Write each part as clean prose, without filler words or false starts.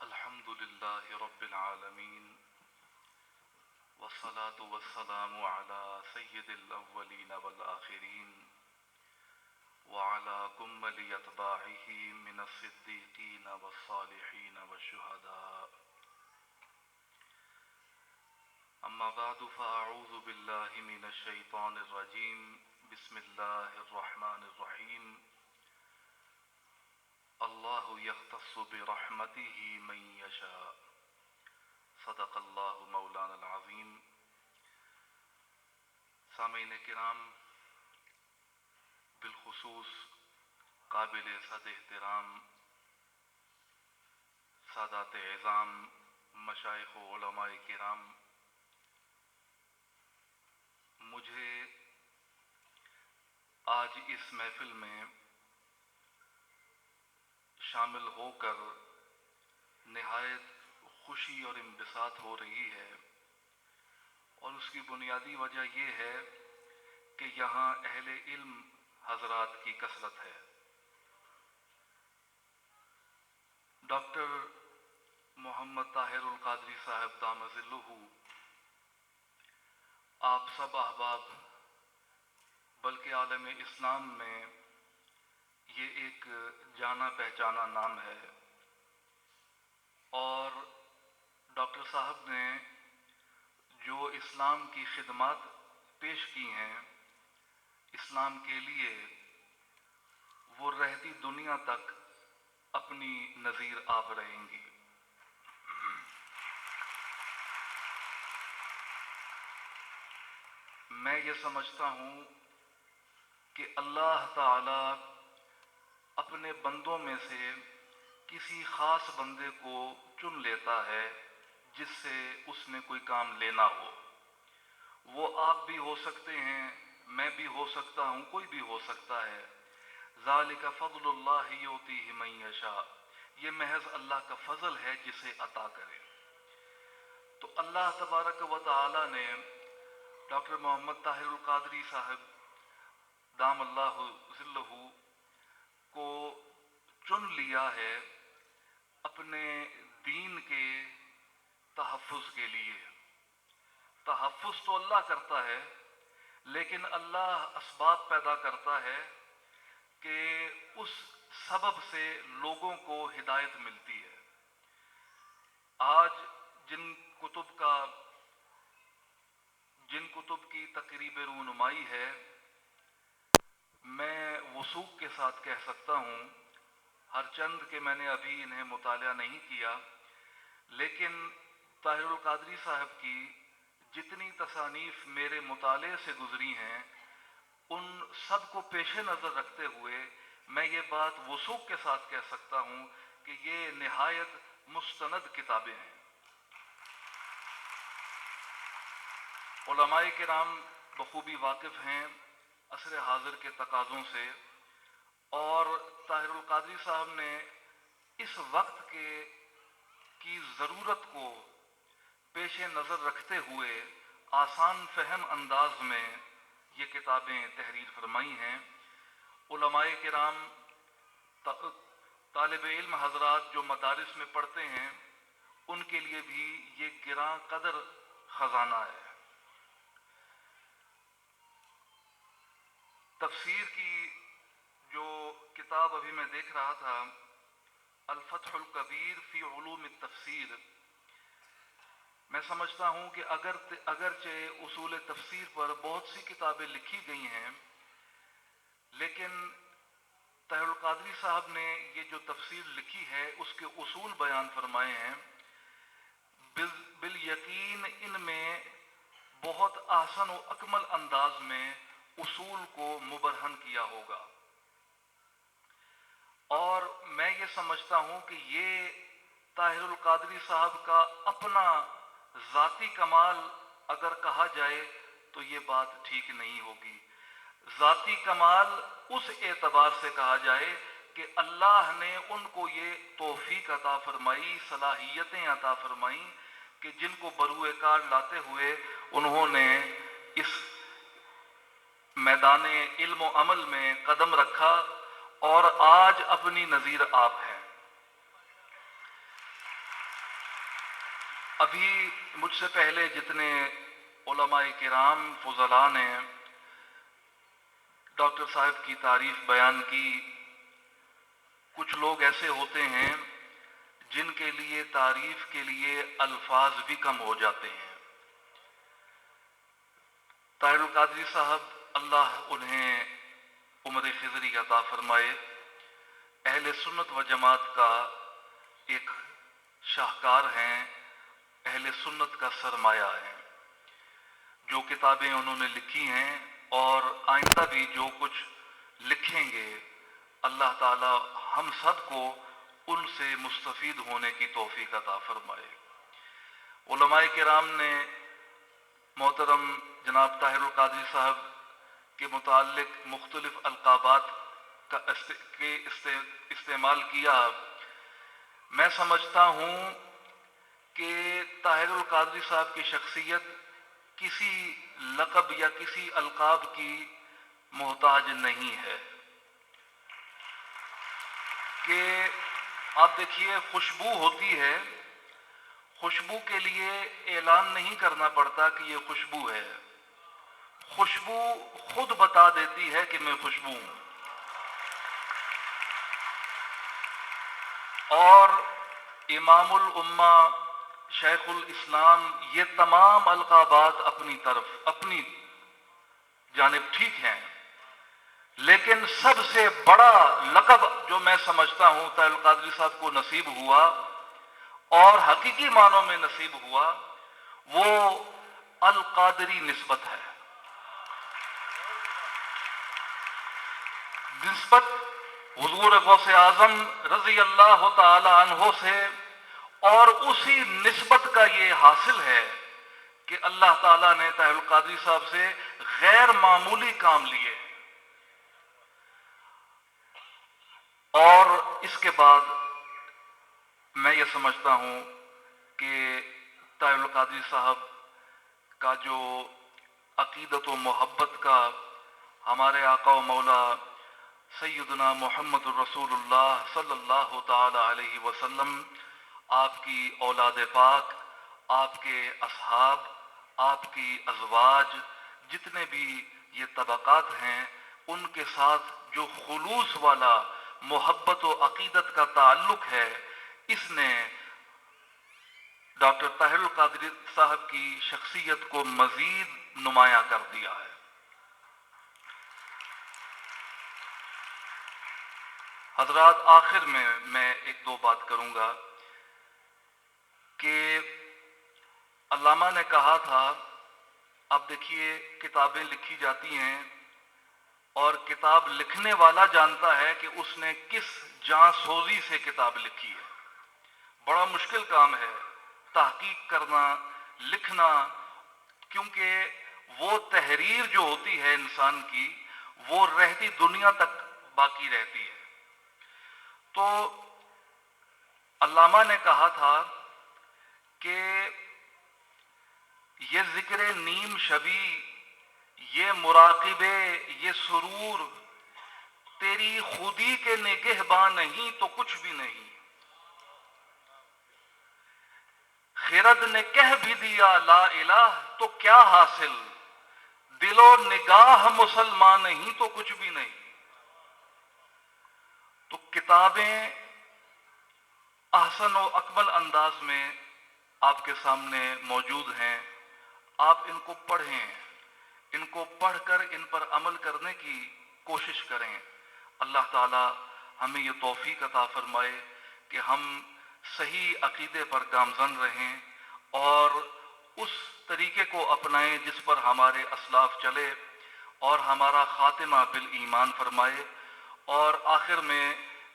الحمد لله رب العالمين والصلاة والسلام على سيد الأولين والآخرين وعلى كمل أتباعه من الصديقين والصالحين والشهداء. أما بعد فأعوذ بالله من الشيطان الرجيم. بسم الله الرحمن الرحيم. الله يختص برحمته من يشاء. صدق الله مولانا العظيم. سامعین کرام، بالخصوص قابل صد احترام سادات اعظام، مشائخ و علماء کرام، مجھے آج اس محفل میں شامل ہو کر نہایت خوشی اور انبساط ہو رہی ہے، اور اس کی بنیادی وجہ یہ ہے کہ یہاں اہل علم حضرات کی کثرت ہے. ڈاکٹر محمد طاہر القادری صاحب دام ظلہ، آپ سب احباب بلکہ عالم اسلام میں یہ ایک جانا پہچانا نام ہے، اور ڈاکٹر صاحب نے جو اسلام کی خدمات پیش کی ہیں اسلام کے لیے، وہ رہتی دنیا تک اپنی نظیر آپ رہیں گی. میں یہ سمجھتا ہوں کہ اللہ تعالی اپنے بندوں میں سے کسی خاص بندے کو چن لیتا ہے جس سے اس نے کوئی کام لینا ہو. وہ آپ بھی ہو سکتے ہیں، میں بھی ہو سکتا ہوں، کوئی بھی ہو سکتا ہے. ذالک فضل اللہ یؤتیہ من یشاء، یہ محض اللہ کا فضل ہے جسے عطا کرے. تو اللہ تبارک و تعالی نے ڈاکٹر محمد طاہر القادری صاحب دام اللہ ظلہ کو چن لیا ہے اپنے دین کے تحفظ کے لیے. تحفظ تو اللہ کرتا ہے، لیکن اللہ اسباب پیدا کرتا ہے کہ اس سبب سے لوگوں کو ہدایت ملتی ہے. آج جن کتب کی تقریب رونمائی ہے، میں وثوق کے ساتھ کہہ سکتا ہوں، ہر چند کہ میں نے ابھی انہیں مطالعہ نہیں کیا، لیکن طاہر القادری صاحب کی جتنی تصانیف میرے مطالعے سے گزری ہیں، ان سب کو پیش نظر رکھتے ہوئے میں یہ بات وثوق کے ساتھ کہہ سکتا ہوں کہ یہ نہایت مستند کتابیں ہیں. علماء کرام بخوبی واقف ہیں عصر حاضر کے تقاضوں سے، اور طاہر القادری صاحب نے اس وقت کی ضرورت کو پیش نظر رکھتے ہوئے آسان فہم انداز میں یہ کتابیں تحریر فرمائی ہیں. علماء کرام، طالب علم حضرات جو مدارس میں پڑھتے ہیں، ان کے لیے بھی یہ گراں قدر خزانہ ہے. تفسیر کی جو کتاب ابھی میں دیکھ رہا تھا، الفتح الکبیر فی علوم التفسیر، میں سمجھتا ہوں کہ اگرچہ اصول تفسیر پر بہت سی کتابیں لکھی گئی ہیں، لیکن طاہر القادری صاحب نے یہ جو تفسیر لکھی ہے اس کے اصول بیان فرمائے ہیں. بالیقین ان میں بہت احسن و اکمل انداز میں اصول کو مبرہن کیا ہوگا، اور میں یہ سمجھتا ہوں کہ یہ طاہر القادری صاحب کا اپنا ذاتی کمال اگر کہا جائے تو یہ بات ٹھیک نہیں ہوگی. ذاتی کمال اس اعتبار سے کہا جائے کہ اللہ نے ان کو یہ توفیق عطا فرمائی، صلاحیتیں عطا فرمائیں کہ جن کو بروئے کار لاتے ہوئے انہوں نے اس میدان علم و عمل میں قدم رکھا اور آج اپنی نظیر آپ ہیں۔ ابھی مجھ سے پہلے جتنے علماء کرام فضلاء نے ڈاکٹر صاحب کی تعریف بیان کی، کچھ لوگ ایسے ہوتے ہیں جن کے لیے تعریف کے لیے الفاظ بھی کم ہو جاتے ہیں۔ طاہر القادری صاحب، اللہ انہیں عمر خضری عطا فرمائے، اہل سنت و جماعت کا ایک شاہکار ہیں، اہل سنت کا سرمایہ ہیں۔ جو کتابیں انہوں نے لکھی ہیں اور آئندہ بھی جو کچھ لکھیں گے، اللہ تعالی ہم سب کو ان سے مستفید ہونے کی توفیق عطا فرمائے۔ علماء کرام نے محترم جناب طاہر القادری صاحب کے متعلق مختلف القابات کا استعمال کیا۔ میں سمجھتا ہوں کہ طاہر القادری صاحب کی شخصیت کسی لقب یا کسی القاب کی محتاج نہیں ہے، کہ آپ دیکھیے خوشبو ہوتی ہے، خوشبو کے لیے اعلان نہیں کرنا پڑتا کہ یہ خوشبو ہے، خوشبو خود بتا دیتی ہے کہ میں خوشبو ہوں۔ اور امام الامہ، شیخ الاسلام، یہ تمام القابات اپنی جانب ٹھیک ہیں، لیکن سب سے بڑا لقب جو میں سمجھتا ہوں طاہر القادری صاحب کو نصیب ہوا اور حقیقی معنوں میں نصیب ہوا، وہ القادری نسبت ہے۔ نسبت حضور غوث اعظم رضی اللہ تعالی عنہ سے، اور اسی نسبت کا یہ حاصل ہے کہ اللہ تعالیٰ نے طاہر القادری صاحب سے غیر معمولی کام لیے۔ اور اس کے بعد میں یہ سمجھتا ہوں کہ طاہر القادری صاحب کا جو عقیدت و محبت کا ہمارے آقا و مولا سیدنا محمد الرسول اللہ صلی اللہ تعالی علیہ وسلم، آپ کی اولاد پاک، آپ کے اصحاب، آپ کی ازواج، جتنے بھی یہ طبقات ہیں، ان کے ساتھ جو خلوص والا محبت و عقیدت کا تعلق ہے، اس نے ڈاکٹر طاہر القادری صاحب کی شخصیت کو مزید نمایاں کر دیا ہے۔ حضرات، آخر میں ایک دو بات کروں گا کہ علامہ نے کہا تھا، اب دیکھیے کتابیں لکھی جاتی ہیں اور کتاب لکھنے والا جانتا ہے کہ اس نے کس جاں سوزی سے کتاب لکھی ہے۔ بڑا مشکل کام ہے تحقیق کرنا، لکھنا، کیونکہ وہ تحریر جو ہوتی ہے انسان کی، وہ رہتی دنیا تک باقی رہتی ہے۔ تو علامہ نے کہا تھا کہ یہ ذکر نیم شبی، یہ مراقبے، یہ سرور، تیری خودی کے نگہباں نہیں تو کچھ بھی نہیں۔ خرد نے کہہ بھی دیا لا الہ تو کیا حاصل، دل و نگاہ مسلمان نہیں تو کچھ بھی نہیں۔ تو کتابیں احسن و اکمل انداز میں آپ کے سامنے موجود ہیں، آپ ان کو پڑھیں، ان کو پڑھ کر ان پر عمل کرنے کی کوشش کریں۔ اللہ تعالی ہمیں یہ توفیق عطا فرمائے کہ ہم صحیح عقیدے پر گامزن رہیں اور اس طریقے کو اپنائیں جس پر ہمارے اسلاف چلے، اور ہمارا خاتمہ بالایمان فرمائے۔ اور آخر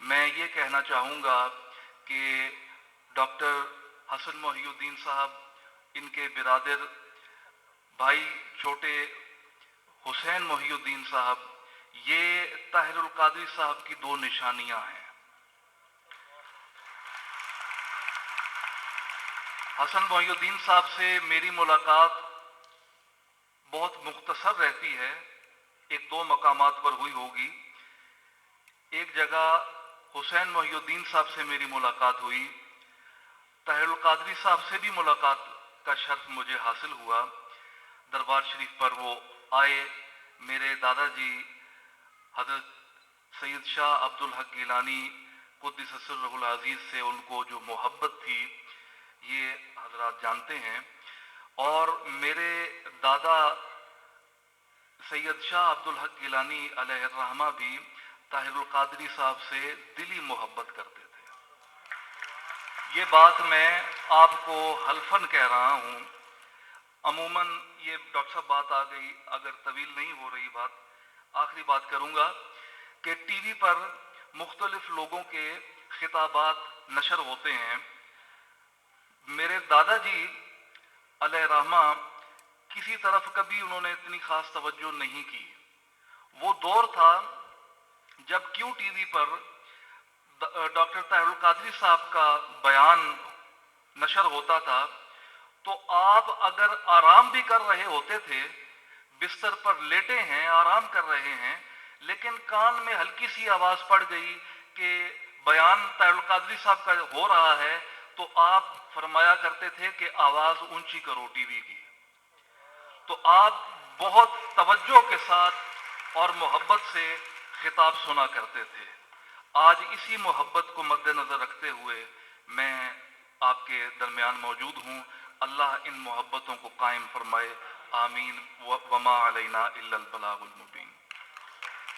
میں یہ کہنا چاہوں گا کہ ڈاکٹر حسن محی الدین صاحب، ان کے برادر بھائی چھوٹے حسین محی الدین صاحب، یہ طاہر القادری صاحب کی دو نشانیاں ہیں۔ حسن محی الدین صاحب سے میری ملاقات بہت مختصر رہتی ہے، ایک دو مقامات پر ہوئی ہوگی۔ ایک جگہ حسین محی الدین صاحب سے میری ملاقات ہوئی، طاہر القادری صاحب سے بھی ملاقات کا شرف مجھے حاصل ہوا۔ دربار شریف پر وہ آئے، میرے دادا جی حضرت سید شاہ عبد الحق گیلانی قدس سرہ العزیز سے ان کو جو محبت تھی یہ حضرات جانتے ہیں، اور میرے دادا سید شاہ عبد الحق گیلانی علیہ الرحمہ بھی طاہر القادری صاحب سے دلی محبت کرتے تھے۔ یہ بات میں آپ کو حلفاً کہہ رہا ہوں۔ عموماً یہ ڈاکٹر صاحب بات آ گئی، اگر طویل نہیں ہو رہی بات، آخری بات کروں گا کہ ٹی وی پر مختلف لوگوں کے خطابات نشر ہوتے ہیں۔ میرے دادا جی علیہ رحمہ کسی طرف کبھی انہوں نے اتنی خاص توجہ نہیں کی۔ وہ دور تھا جب کیوں ٹی وی پر ڈاکٹر طاہر القادری صاحب کا بیان نشر ہوتا تھا تو آپ اگر آرام بھی کر رہے ہوتے تھے، بستر پر لیٹے ہیں، آرام کر رہے ہیں، لیکن کان میں ہلکی سی آواز پڑ گئی کہ بیان طاہر القادری صاحب کا ہو رہا ہے، تو آپ فرمایا کرتے تھے کہ آواز اونچی کرو ٹی وی کی۔ تو آپ بہت توجہ کے ساتھ اور محبت سے خطاب سنا کرتے تھے۔ آج اسی محبت کو مد نظر رکھتے ہوئے میں آپ کے درمیان موجود ہوں۔ اللہ ان محبتوں کو قائم فرمائے، آمین۔ وما علینا الا البلاغ المبین۔